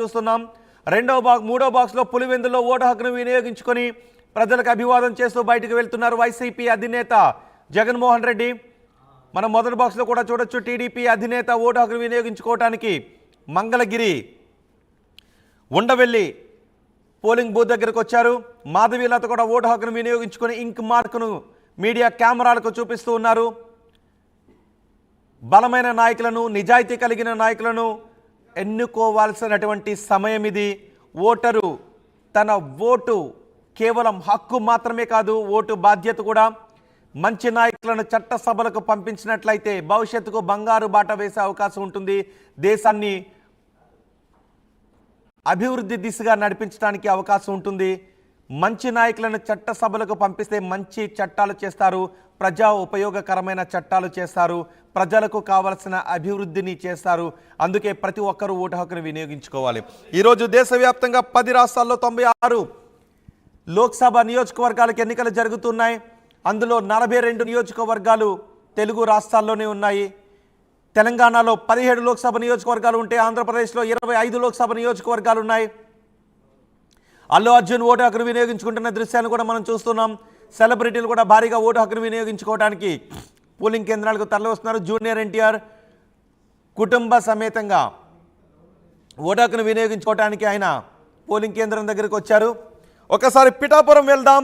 చూస్తున్నాం. మూడో బాక్స్లో పులివెందులో ఓటు హక్కును వినియోగించుకొని ప్రజలకు అభివాదం చేస్తూ బయటకు వెళ్తున్నారు వైసీపీ అధినేత జగన్మోహన్ రెడ్డి. మనం మొదటి బాక్స్లో కూడా చూడొచ్చు. టీడీపీ అధినేత ఓటు హక్కును వినియోగించుకోవడానికి మంగళగిరి ఉండవెల్లి పోలింగ్ బూత్ దగ్గరకు వచ్చారు. మాధవీలత కూడా ఓటు హక్కును వినియోగించుకొని ఇంక్ మార్కును మీడియా కెమెరాలకు చూపిస్తూ ఉన్నారు. బలమైన నాయకులను, నిజాయితీ కలిగిన నాయకులను ఎన్నుకోవాల్సినటువంటి సమయం ఇది. ఓటరు తన ఓటు కేవలం హక్కు మాత్రమే కాదు, ఓటు బాధ్యత కూడా. మంచి నాయకులను చట్టసభలకు పంపించినట్లయితే భవిష్యత్తుకు బంగారు బాట వేసే అవకాశం ఉంటుంది. దేశాన్ని అభివృద్ధి దిశగా నడిపించడానికి అవకాశం ఉంటుంది. మంచి నాయకులను చట్టసభలకు పంపిస్తే మంచి చట్టాలు చేస్తారు, ప్రజా ఉపయోగకరమైన చట్టాలు చేస్తారు, ప్రజలకు కావలసిన అభివృద్ధిని చేస్తారు. అందుకే ప్రతి ఒక్కరూ ఓటు హక్కును వినియోగించుకోవాలి. ఈరోజు దేశవ్యాప్తంగా 10 రాష్ట్రాల్లో 96 లోక్సభ నియోజకవర్గాలకు ఎన్నికలు జరుగుతున్నాయి. అందులో 42 నియోజకవర్గాలు తెలుగు రాష్ట్రాల్లోనే ఉన్నాయి. తెలంగాణలో 17 లోక్సభ నియోజకవర్గాలు ఉంటే ఆంధ్రప్రదేశ్లో 25 లోక్సభ నియోజకవర్గాలు ఉన్నాయి. అల్లు అర్జున్ ఓటు హక్కును వినియోగించుకుంటున్న దృశ్యాన్ని కూడా మనం చూస్తున్నాం. సెలబ్రిటీలు కూడా భారీగా ఓటు హక్కును వినియోగించుకోవడానికి పోలింగ్ కేంద్రాలకు తరలివస్తున్నారు. జూనియర్ ఎన్టీఆర్ కుటుంబ సమేతంగా ఓటు హక్కును వినియోగించుకోవడానికి ఆయన పోలింగ్ కేంద్రం దగ్గరికి వచ్చారు. ఒకసారి పిఠాపురం వెళ్దాం.